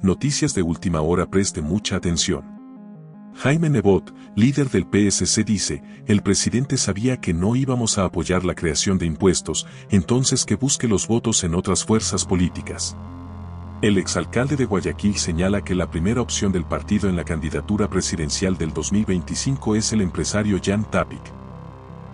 Noticias de última hora, preste mucha atención. Jaime Nebot, líder del PSC, dice, el presidente sabía que no íbamos a apoyar la creación de impuestos, entonces que busque los votos en otras fuerzas políticas. El exalcalde de Guayaquil señala que la primera opción del partido en la candidatura presidencial del 2025 es el empresario Jan Tapic.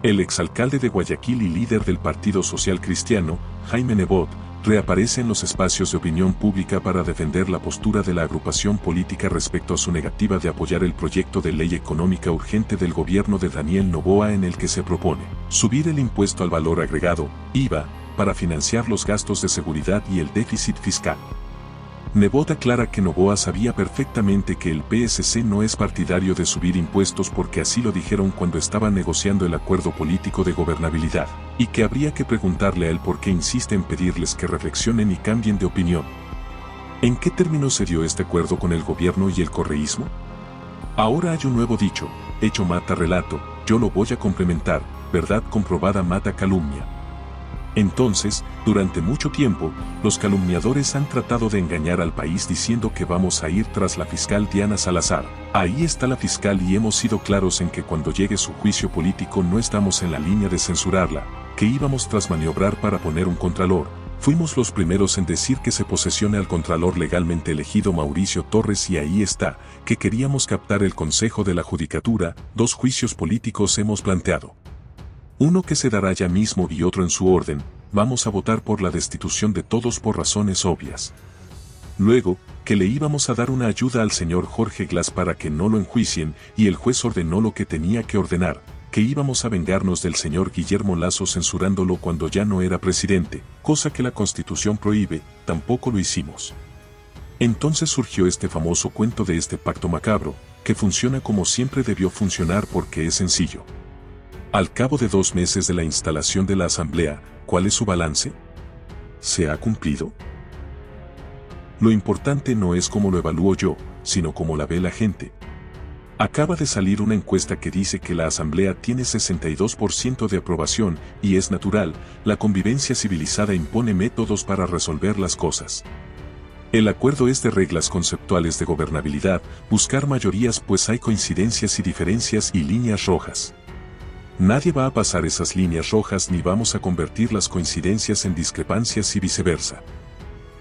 El exalcalde de Guayaquil y líder del Partido Social Cristiano, Jaime Nebot, reaparece en los espacios de opinión pública para defender la postura de la agrupación política respecto a su negativa de apoyar el proyecto de ley económica urgente del gobierno de Daniel Noboa, en el que se propone subir el impuesto al valor agregado, IVA, para financiar los gastos de seguridad y el déficit fiscal. Nebot aclara que Noboa sabía perfectamente que el PSC no es partidario de subir impuestos porque así lo dijeron cuando estaban negociando el acuerdo político de gobernabilidad, y que habría que preguntarle a él por qué insiste en pedirles que reflexionen y cambien de opinión. ¿En qué términos se dio este acuerdo con el gobierno y el correísmo? Ahora hay un nuevo dicho: hecho mata relato, yo lo voy a complementar, verdad comprobada mata calumnia. Entonces, durante mucho tiempo, los calumniadores han tratado de engañar al país diciendo que vamos a ir tras la fiscal Diana Salazar. Ahí está la fiscal y hemos sido claros en que cuando llegue su juicio político no estamos en la línea de censurarla, que íbamos tras maniobrar para poner un contralor. Fuimos los primeros en decir que se posesione al contralor legalmente elegido Mauricio Torres, y ahí está, que queríamos captar el Consejo de la Judicatura. 2 juicios políticos hemos planteado. Uno que se dará ya mismo y otro en su orden. Vamos a votar por la destitución de todos por razones obvias. Luego, que le íbamos a dar una ayuda al señor Jorge Glass para que no lo enjuicien, y el juez ordenó lo que tenía que ordenar, que íbamos a vengarnos del señor Guillermo Lasso censurándolo cuando ya no era presidente, cosa que la Constitución prohíbe. Tampoco lo hicimos. Entonces surgió este famoso cuento de este pacto macabro, que funciona como siempre debió funcionar porque es sencillo. Al cabo de 2 meses de la instalación de la Asamblea, ¿cuál es su balance? ¿Se ha cumplido? Lo importante no es cómo lo evalúo yo, sino cómo la ve la gente. Acaba de salir una encuesta que dice que la Asamblea tiene 62% de aprobación, y es natural, la convivencia civilizada impone métodos para resolver las cosas. El acuerdo es de reglas conceptuales de gobernabilidad, buscar mayorías, pues hay coincidencias y diferencias y líneas rojas. Nadie va a pasar esas líneas rojas ni vamos a convertir las coincidencias en discrepancias y viceversa.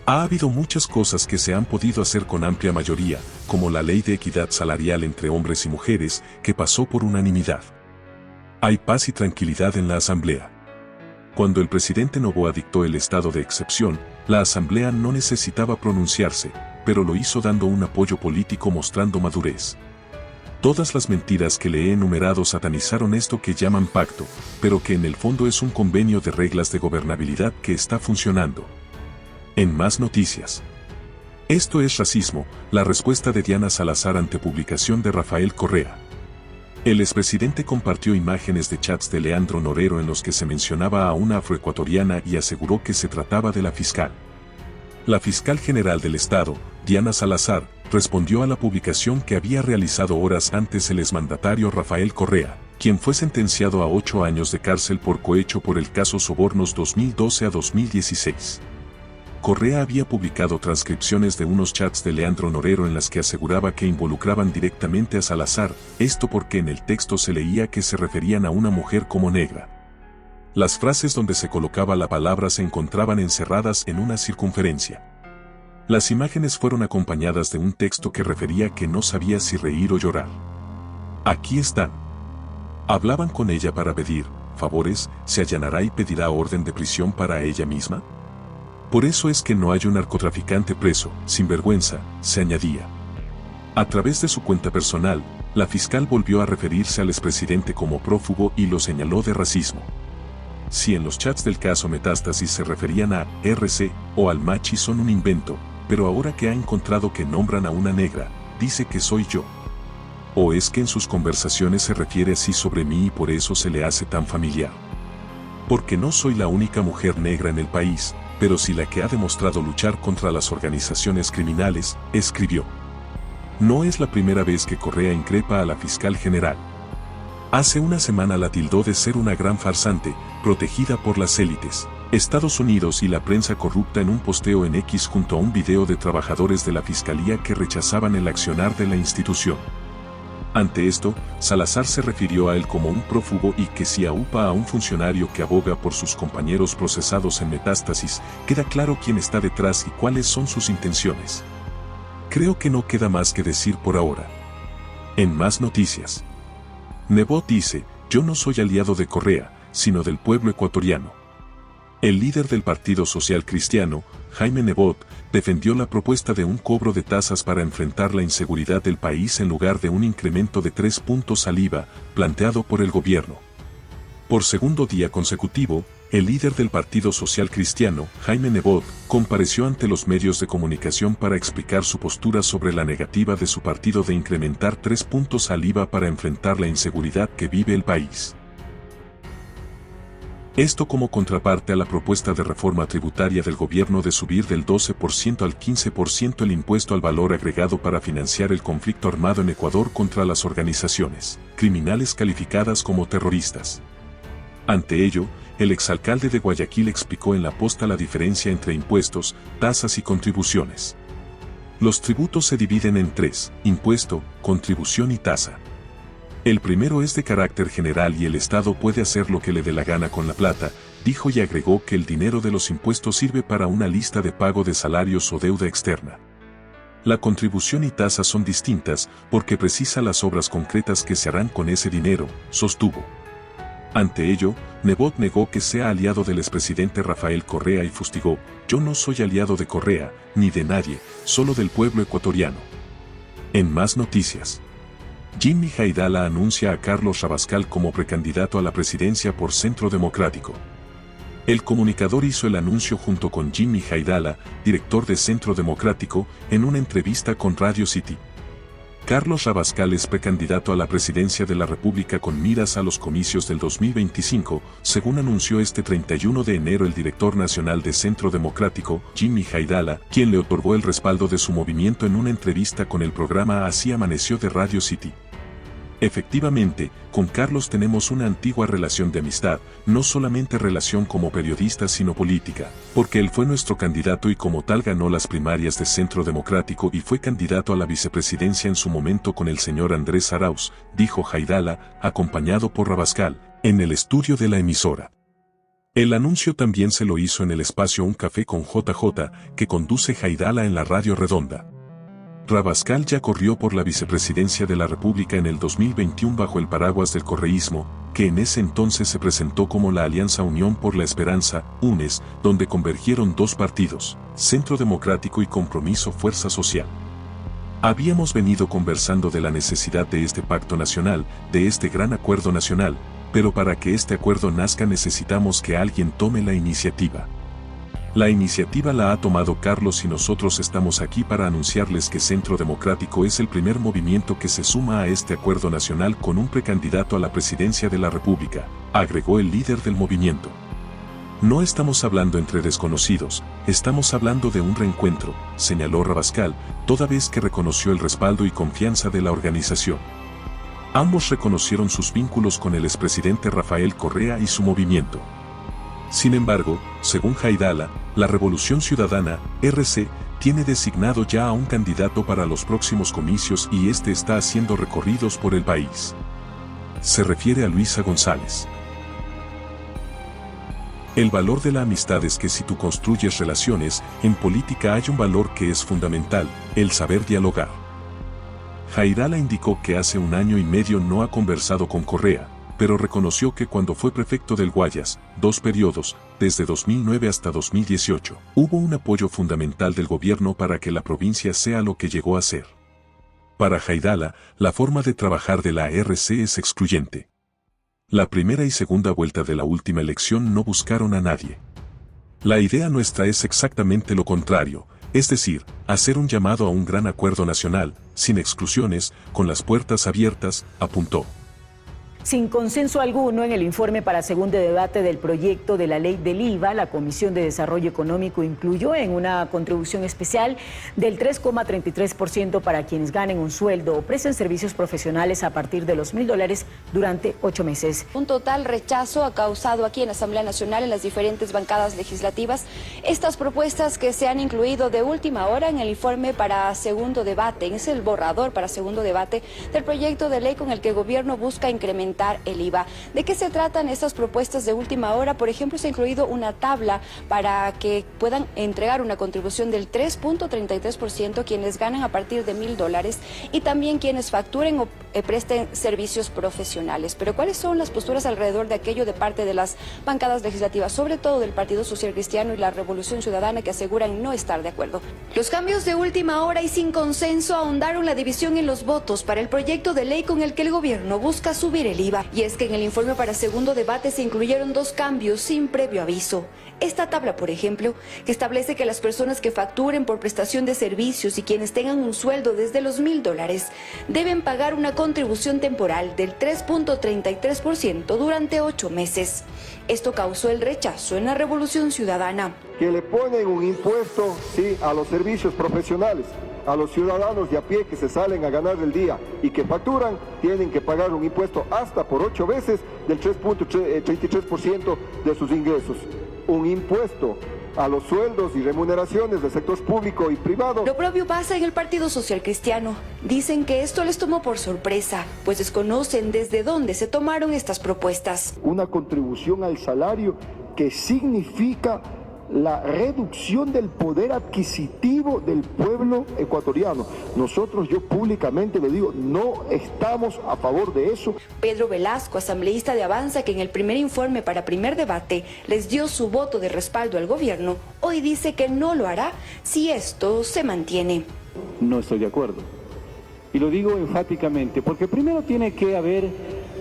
Ha habido muchas cosas que se han podido hacer con amplia mayoría, como la ley de equidad salarial entre hombres y mujeres, que pasó por unanimidad. Hay paz y tranquilidad en la Asamblea. Cuando el presidente Noboa dictó el estado de excepción, la Asamblea no necesitaba pronunciarse, pero lo hizo dando un apoyo político mostrando madurez. Todas las mentiras que le he enumerado satanizaron esto que llaman pacto, pero que en el fondo es un convenio de reglas de gobernabilidad que está funcionando. En más noticias. Esto es racismo, la respuesta de Diana Salazar ante publicación de Rafael Correa. El expresidente compartió imágenes de chats de Leandro Norero en los que se mencionaba a una afroecuatoriana y aseguró que se trataba de la fiscal. La fiscal general del Estado, Diana Salazar, respondió a la publicación que había realizado horas antes el exmandatario Rafael Correa, quien fue sentenciado a 8 años de cárcel por cohecho por el caso Sobornos 2012 a 2016. Correa había publicado transcripciones de unos chats de Leandro Norero en las que aseguraba que involucraban directamente a Salazar, esto porque en el texto se leía que se referían a una mujer como negra. Las frases donde se colocaba la palabra se encontraban encerradas en una circunferencia. Las imágenes fueron acompañadas de un texto que refería que no sabía si reír o llorar. Aquí están. ¿Hablaban con ella para pedir favores? ¿Se allanará y pedirá orden de prisión para ella misma? Por eso es que no hay un narcotraficante preso, sinvergüenza, se añadía. A través de su cuenta personal, la fiscal volvió a referirse al expresidente como prófugo y lo señaló de racismo. Si en los chats del caso Metástasis se referían a RC o al Machi son un invento, pero ahora que ha encontrado que nombran a una negra, dice que soy yo. ¿O es que en sus conversaciones se refiere así sobre mí y por eso se le hace tan familiar? Porque no soy la única mujer negra en el país, pero sí la que ha demostrado luchar contra las organizaciones criminales, escribió. No es la primera vez que Correa increpa a la fiscal general. Hace una semana la tildó de ser una gran farsante, protegida por las élites. Estados Unidos y la prensa corrupta en un posteo en X junto a un video de trabajadores de la Fiscalía que rechazaban el accionar de la institución. Ante esto, Salazar se refirió a él como un prófugo y que si aupa a un funcionario que aboga por sus compañeros procesados en Metástasis, queda claro quién está detrás y cuáles son sus intenciones. Creo que no queda más que decir por ahora. En más noticias. Nebot dice, yo no soy aliado de Correa, sino del pueblo ecuatoriano. El líder del Partido Social Cristiano, Jaime Nebot, defendió la propuesta de un cobro de tasas para enfrentar la inseguridad del país en lugar de un incremento de 3 puntos al IVA, planteado por el gobierno. Por segundo día consecutivo, el líder del Partido Social Cristiano, Jaime Nebot, compareció ante los medios de comunicación para explicar su postura sobre la negativa de su partido de incrementar 3 puntos al IVA para enfrentar la inseguridad que vive el país. Esto como contraparte a la propuesta de reforma tributaria del gobierno de subir del 12% al 15% el impuesto al valor agregado para financiar el conflicto armado en Ecuador contra las organizaciones criminales calificadas como terroristas. Ante ello, el exalcalde de Guayaquil explicó en la posta la diferencia entre impuestos, tasas y contribuciones. Los tributos se dividen en 3, impuesto, contribución y tasa. El primero es de carácter general y el Estado puede hacer lo que le dé la gana con la plata, dijo y agregó que el dinero de los impuestos sirve para una lista de pago de salarios o deuda externa. La contribución y tasa son distintas porque precisa las obras concretas que se harán con ese dinero, sostuvo. Ante ello, Nebot negó que sea aliado del expresidente Rafael Correa y fustigó, yo no soy aliado de Correa, ni de nadie, solo del pueblo ecuatoriano. En más noticias. Jimmy Haidala anuncia a Carlos Rabascal como precandidato a la presidencia por Centro Democrático. El comunicador hizo el anuncio junto con Jimmy Haidala, director de Centro Democrático, en una entrevista con Radio City. Carlos Rabascal es precandidato a la presidencia de la República con miras a los comicios del 2025, según anunció este 31 de enero el director nacional de Centro Democrático, Jimmy Haidala, quien le otorgó el respaldo de su movimiento en una entrevista con el programa Así Amaneció de Radio City. Efectivamente, con Carlos tenemos una antigua relación de amistad, no solamente relación como periodista sino política, porque él fue nuestro candidato y como tal ganó las primarias de Centro Democrático y fue candidato a la vicepresidencia en su momento con el señor Andrés Arauz, dijo Haidala, acompañado por Rabascal, en el estudio de la emisora. El anuncio también se lo hizo en el espacio Un Café con JJ, que conduce Haidala en la Radio Redonda. Rabascal ya corrió por la vicepresidencia de la República en el 2021 bajo el paraguas del correísmo, que en ese entonces se presentó como la Alianza Unión por la Esperanza, UNES, donde convergieron dos partidos, Centro Democrático y Compromiso Fuerza Social. Habíamos venido conversando de la necesidad de este pacto nacional, de este gran acuerdo nacional, pero para que este acuerdo nazca necesitamos que alguien tome la iniciativa. La iniciativa la ha tomado Carlos y nosotros estamos aquí para anunciarles que Centro Democrático es el primer movimiento que se suma a este acuerdo nacional con un precandidato a la presidencia de la República, agregó el líder del movimiento. No estamos hablando entre desconocidos, estamos hablando de un reencuentro, señaló Rabascal, toda vez que reconoció el respaldo y confianza de la organización. Ambos reconocieron sus vínculos con el expresidente Rafael Correa y su movimiento. Sin embargo, según Haidala, la Revolución Ciudadana, RC, tiene designado ya a un candidato para los próximos comicios y este está haciendo recorridos por el país. Se refiere a Luisa González. El valor de la amistad es que si tú construyes relaciones, en política hay un valor que es fundamental, el saber dialogar. Haidala indicó que hace 1 año y medio no ha conversado con Correa, pero reconoció que cuando fue prefecto del Guayas, 2 periodos, desde 2009 hasta 2018, hubo un apoyo fundamental del gobierno para que la provincia sea lo que llegó a ser. Para Haidala, la forma de trabajar de la RC es excluyente. La primera y segunda vuelta de la última elección no buscaron a nadie. La idea nuestra es exactamente lo contrario, es decir, hacer un llamado a un gran acuerdo nacional, sin exclusiones, con las puertas abiertas, apuntó. Sin consenso alguno en el informe para segundo debate del proyecto de la ley del IVA, la Comisión de Desarrollo Económico incluyó en una contribución especial del 3,33% para quienes ganen un sueldo o presten servicios profesionales a partir de los $1,000 durante 8 meses. Un total rechazo ha causado aquí en la Asamblea Nacional, en las diferentes bancadas legislativas, estas propuestas que se han incluido de última hora en el informe para segundo debate. Es el borrador para segundo debate del proyecto de ley con el que el gobierno busca incrementar el IVA. ¿De qué se tratan estas propuestas de última hora? Por ejemplo, se ha incluido una tabla para que puedan entregar una contribución del 3,33% quienes ganan a partir de $1,000 y también quienes facturen o presten servicios profesionales. Pero ¿cuáles son las posturas alrededor de aquello de parte de las bancadas legislativas, sobre todo del Partido Social Cristiano y la Revolución Ciudadana, que aseguran no estar de acuerdo? Los cambios de última hora y sin consenso ahondaron la división en los votos para el proyecto de ley con el que el gobierno busca subir el IVA. Y es que en el informe para segundo debate se incluyeron 2 cambios sin previo aviso. Esta tabla, por ejemplo, que establece que las personas que facturen por prestación de servicios y quienes tengan un sueldo desde los $1,000 deben pagar una contribución temporal del 3,33% durante 8 meses. Esto causó el rechazo en la Revolución Ciudadana. Que le ponen un impuesto, sí, a los servicios profesionales, a los ciudadanos de a pie que se salen a ganar el día y que facturan, tienen que pagar un impuesto hasta por 8 veces del 3,33% de sus ingresos. Un impuesto a los sueldos y remuneraciones del sector público y privado. Lo propio pasa en el Partido Social Cristiano. Dicen que esto les tomó por sorpresa, pues desconocen desde dónde se tomaron estas propuestas. Una contribución al salario que significa la reducción del poder adquisitivo del pueblo ecuatoriano. Nosotros, yo públicamente lo digo, no estamos a favor de eso. Pedro Velasco, asambleísta de Avanza, que en el primer informe para primer debate les dio su voto de respaldo al gobierno, hoy dice que no lo hará si esto se mantiene. No estoy de acuerdo. Y lo digo enfáticamente, porque primero tiene que haber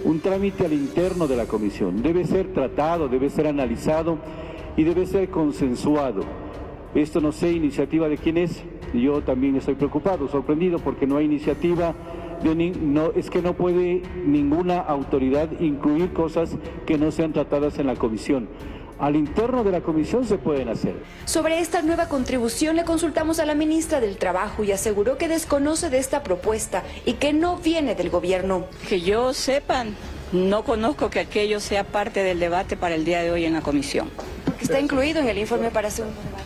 un trámite al interno de la comisión. Debe ser tratado, debe ser analizado y debe ser consensuado. Esto no sé iniciativa de quién es. Yo también estoy preocupado, sorprendido, porque no hay iniciativa, es que no puede ninguna autoridad incluir cosas que no sean tratadas en la comisión. Al interno de la comisión se pueden hacer. Sobre esta nueva contribución le consultamos a la ministra del Trabajo y aseguró que desconoce de esta propuesta y que no viene del gobierno. Que yo sepa, no conozco que aquello sea parte del debate para el día de hoy en la comisión. Está incluido en el informe para segundo debate.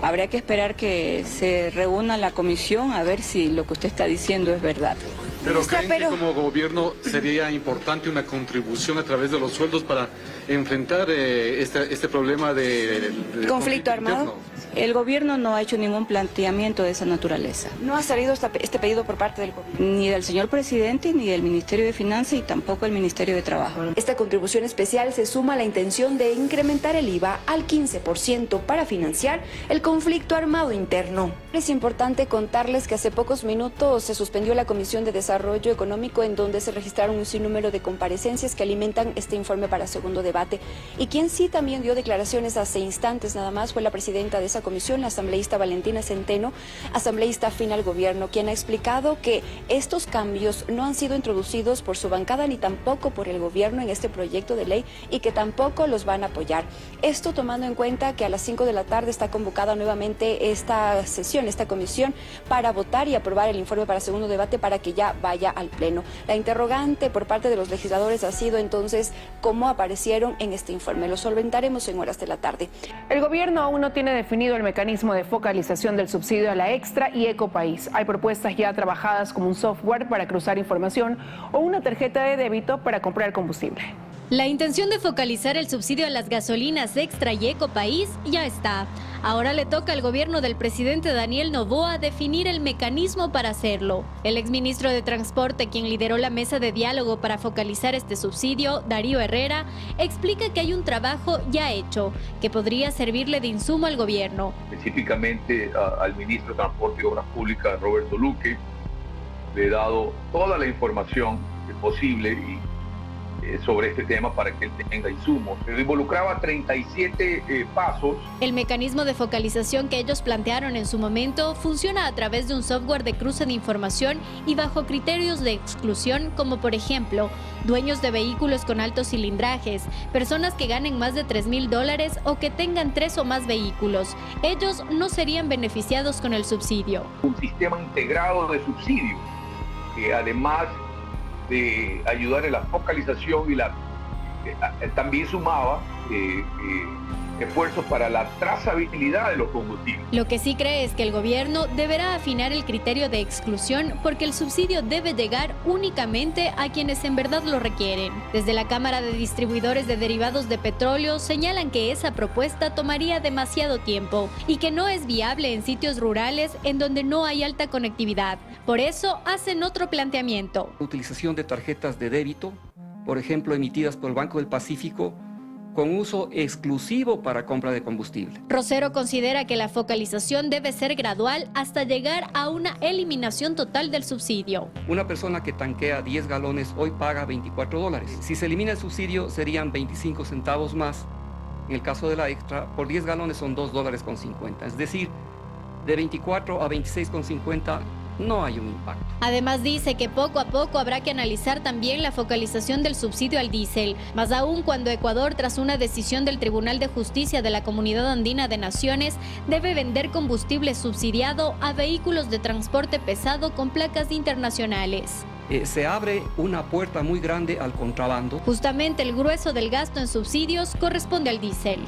Habría que esperar que se reúna la comisión a ver si lo que usted está diciendo es verdad. Pero ¿creen que como gobierno sería importante una contribución a través de los sueldos para enfrentar este problema de conflicto armado? Interno? El gobierno no ha hecho ningún planteamiento de esa naturaleza. ¿No ha salido este pedido por parte del gobierno? Ni del señor presidente, ni del Ministerio de Finanzas y tampoco del Ministerio de Trabajo. Esta contribución especial se suma a la intención de incrementar el IVA al 15% para financiar el conflicto armado interno. Es importante contarles que hace pocos minutos se suspendió la Comisión de Desarrollo Económico, en donde se registraron un sinnúmero de comparecencias que alimentan este informe para segundo debate. Y quien sí también dio declaraciones hace instantes nada más fue la presidenta de esa comisión, la asambleísta Valentina Centeno, asambleísta afín al gobierno, quien ha explicado que estos cambios no han sido introducidos por su bancada ni tampoco por el gobierno en este proyecto de ley y que tampoco los van a apoyar. Esto tomando en cuenta que a las 5 de la tarde está convocada nuevamente esta sesión, esta comisión, para votar y aprobar el informe para segundo debate para que ya vaya al pleno. La interrogante por parte de los legisladores ha sido entonces cómo aparecieron en este informe. Lo solventaremos en horas de la tarde. El gobierno aún no tiene definido el mecanismo de focalización del subsidio a la Extra y Ecopaís. Hay propuestas ya trabajadas como un software para cruzar información o una tarjeta de débito para comprar combustible. La intención de focalizar el subsidio a las gasolinas Extra y Ecopaís ya está. Ahora le toca al gobierno del presidente Daniel Noboa definir el mecanismo para hacerlo. El exministro de Transporte, quien lideró la mesa de diálogo para focalizar este subsidio, Darío Herrera, explica que hay un trabajo ya hecho, que podría servirle de insumo al gobierno. Específicamente al ministro de Transporte y Obras Públicas, Roberto Luque, le he dado toda la información posible sobre este tema para que él tenga insumos. Involucraba 37 pasos. El mecanismo de focalización que ellos plantearon en su momento funciona a través de un software de cruce de información y bajo criterios de exclusión, como por ejemplo, dueños de vehículos con altos cilindrajes, personas que ganen más de $3,000 o que tengan 3 o más vehículos. Ellos no serían beneficiados con el subsidio. Un sistema integrado de subsidios que además de ayudar en la focalización y también sumaba esfuerzos para la trazabilidad de los combustibles. Lo que sí cree es que el gobierno deberá afinar el criterio de exclusión porque el subsidio debe llegar únicamente a quienes en verdad lo requieren. Desde la Cámara de Distribuidores de Derivados de Petróleo señalan que esa propuesta tomaría demasiado tiempo y que no es viable en sitios rurales en donde no hay alta conectividad. Por eso hacen otro planteamiento. Utilización de tarjetas de débito, por ejemplo, emitidas por el Banco del Pacífico, con uso exclusivo para compra de combustible. Rosero considera que la focalización debe ser gradual hasta llegar a una eliminación total del subsidio. Una persona que tanquea 10 galones hoy paga $24. Si se elimina el subsidio serían 25 centavos más. En el caso de la extra, por 10 galones son $2.50. Es decir, de 24 a 26.50 no hay un impacto. Además dice que poco a poco habrá que analizar también la focalización del subsidio al diésel, más aún cuando Ecuador, tras una decisión del Tribunal de Justicia de la Comunidad Andina de Naciones, debe vender combustible subsidiado a vehículos de transporte pesado con placas internacionales. Se abre una puerta muy grande al contrabando. Justamente el grueso del gasto en subsidios corresponde al diésel.